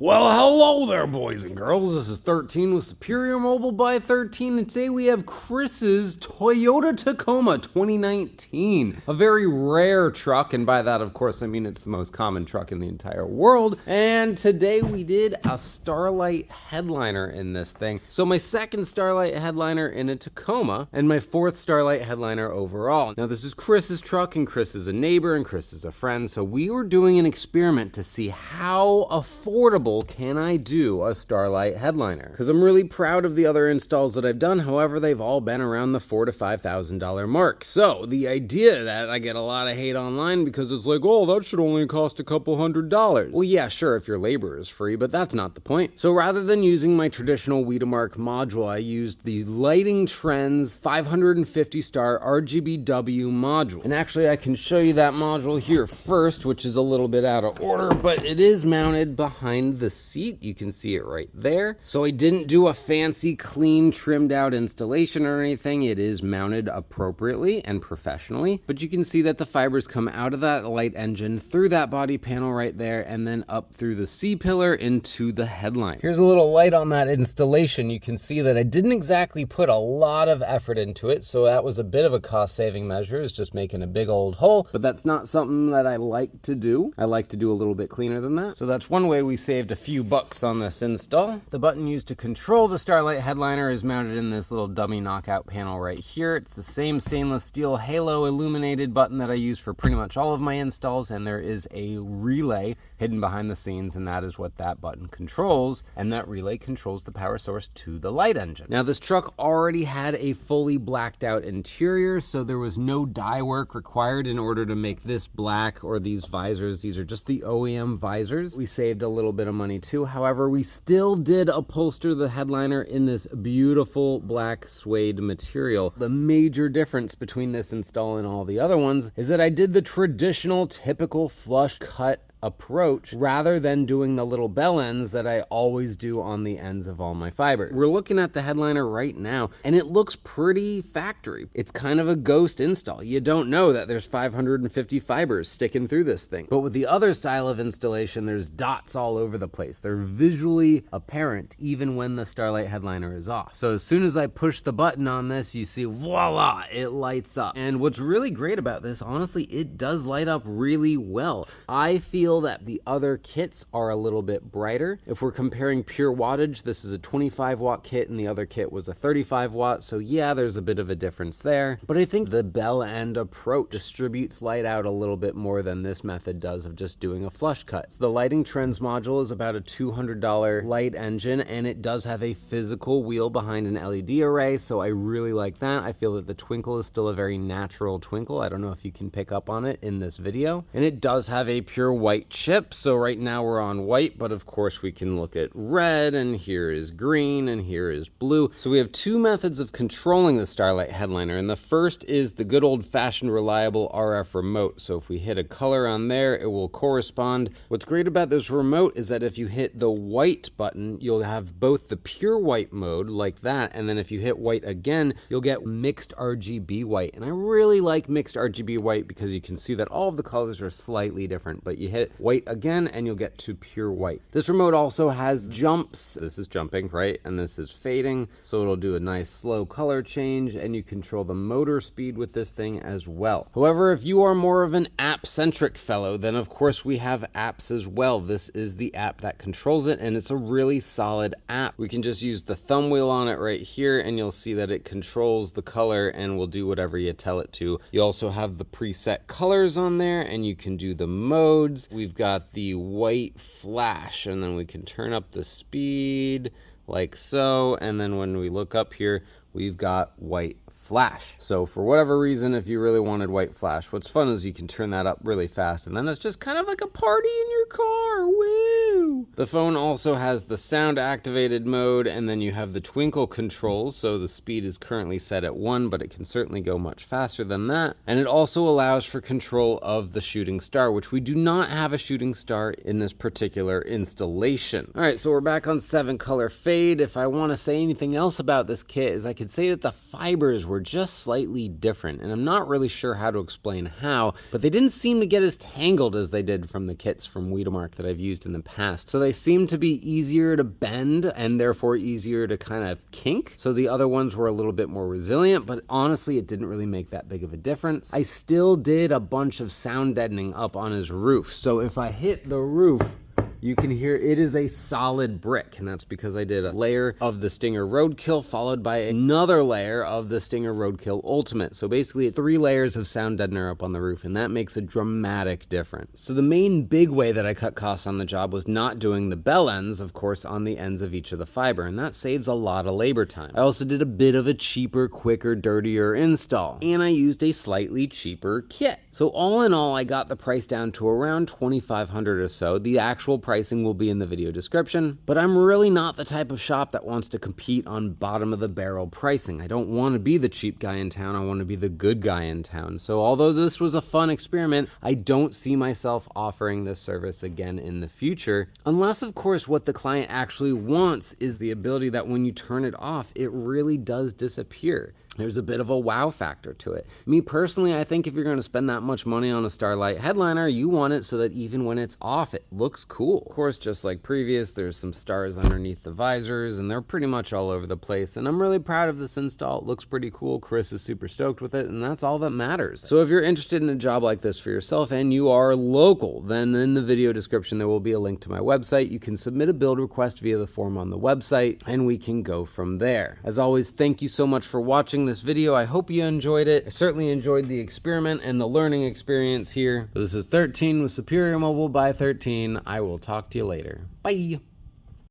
Well, hello there, boys and girls. This is 13 with Superior Mobile ByThirteen, and today we have Chris's Toyota Tacoma 2019. A very rare truck, and by that, of course, I mean it's the most common truck in the entire world. And today we did a Starlight Headliner in this thing. So my second Starlight Headliner in a Tacoma, and my fourth Starlight Headliner overall. Now this is Chris's truck, and Chris is a neighbor, and Chris is a friend, so we were doing an experiment to see how affordable can I do a Starlight Headliner? Because I'm really proud of the other installs that I've done. However, they've all been around the $4,000 to $5,000 mark. So the idea that I get a lot of hate online because it's like, oh, that should only cost a couple $100. Well, yeah, sure, if your labor is free, but that's not the point. So rather than using my traditional Weedemark module, I used the Lighting Trendz 550 star RGBW module. And actually, I can show you that module here first, which is a little bit out of order, but it is mounted behind the seat. You can see it right there. So I didn't do a fancy, clean, trimmed out installation or anything. It is mounted appropriately and professionally, but you can see that the fibers come out of that light engine through that body panel right there and then up through the C-pillar into the headline. Here's a little light on that installation. You can see that I didn't exactly put a lot of effort into it, so that was a bit of a cost-saving measure, is just making a big old hole, but that's not something that I like to do. I like to do a little bit cleaner than that. So that's one way we saved a few bucks on this install. The button used to control the Starlight Headliner is mounted in this little dummy knockout panel right here. It's the same stainless steel halo illuminated button that I use for pretty much all of my installs, and there is a relay hidden behind the scenes, and that is what that button controls, and that relay controls the power source to the light engine. Now this truck already had a fully blacked out interior, so there was no dye work required in order to make this black or these visors. These are just the OEM visors. We saved a little bit of money too. However, we still did upholster the headliner in this beautiful black suede material. The major difference between this install and all the other ones is that I did the traditional typical flush cut approach rather than doing the little bell ends that I always do on the ends of all my fibers. We're looking at the headliner right now and it looks pretty factory. It's kind of a ghost install. You don't know that there's 550 fibers sticking through this thing. But with the other style of installation, there's dots all over the place. They're visually apparent even when the Starlight Headliner is off. So as soon as I push the button on this, you see, voila, it lights up. And what's really great about this, honestly, it does light up really well. I feel that the other kits are a little bit brighter. If we're comparing pure wattage, this is a 25 watt kit and the other kit was a 35 watt. So yeah, there's a bit of a difference there. But I think the bell end approach distributes light out a little bit more than this method does of just doing a flush cut. So the Lighting Trendz module is about a $200 light engine, and it does have a physical wheel behind an LED array. So I really like that. I feel that the twinkle is still a very natural twinkle. I don't know if you can pick up on it in this video. And it does have a pure white chip, so right now we're on white, but of course we can look at red, and here is green, and here is blue. So we have two methods of controlling the Starlight Headliner, and the first is the good old-fashioned reliable RF remote. So if we hit a color on there, it will correspond. What's great about this remote is that if you hit the white button, you'll have both the pure white mode like that, and then if you hit white again, you'll get mixed RGB white. And I really like mixed RGB white because you can see that all of the colors are slightly different, but you hit white again and you'll get to pure white. This remote also has jumps. This is jumping, right? And this is fading. So it'll do a nice slow color change, and you control the motor speed with this thing as well. However, if you are more of an app-centric fellow, then of course we have apps as well. This is the app that controls it, and it's a really solid app. We can just use the thumb wheel on it right here, and you'll see that it controls the color and will do whatever you tell it to. You also have the preset colors on there, and you can do the modes. We've got the white flash, and then we can turn up the speed like so, and then when we look up here, we've got white flash. So for whatever reason, if you really wanted white flash, what's fun is you can turn that up really fast, and then it's just kind of like a party in your car. Woo! The phone also has the sound activated mode, and then you have the twinkle controls. So the speed is currently set at 1, but it can certainly go much faster than that. And it also allows for control of the shooting star, which we do not have a shooting star in this particular installation. All right, so we're back on 7 color fade. If I want to say anything else about this kit, is I could say that the fibers were were just slightly different, and I'm not really sure how to explain how, but they didn't seem to get as tangled as they did from the kits from Wiedemark that I've used in the past. So they seem to be easier to bend and therefore easier to kind of kink. So the other ones were a little bit more resilient, but honestly, it didn't really make that big of a difference. I still did a bunch of sound deadening up on his roof. So if I hit the roof, you can hear it is a solid brick, and that's because I did a layer of the Stinger Roadkill followed by another layer of the Stinger Roadkill Ultimate. So basically it's 3 layers of sound deadener up on the roof, and that makes a dramatic difference. So the main big way that I cut costs on the job was not doing the bell ends, of course, on the ends of each of the fiber, and that saves a lot of labor time. I also did a bit of a cheaper, quicker, dirtier install, and I used a slightly cheaper kit. So all in all, I got the price down to around $2,500 or so. The actual pricing will be in the video description, but I'm really not the type of shop that wants to compete on bottom of the barrel pricing. I don't want to be the cheap guy in town. I want to be the good guy in town. So although this was a fun experiment, I don't see myself offering this service again in the future, unless of course what the client actually wants is the ability that when you turn it off, it really does disappear. There's a bit of a wow factor to it. Me personally, I think if you're going to spend that much money on a Starlight headliner, you want it so that even when it's off, it looks cool. Of course, just like previous, there's some stars underneath the visors, and they're pretty much all over the place, and I'm really proud of this install. It looks pretty cool. Chris is super stoked with it, and that's all that matters. So if you're interested in a job like this for yourself and you are local, then in the video description there will be a link to my website. You can submit a build request via the form on the website, and we can go from there. As always, thank you so much for watching this video. I hope you enjoyed it. I certainly enjoyed the experiment and the learning experience here. This is 13 with Superior Mobile ByThirteen. I will talk to you later. Bye.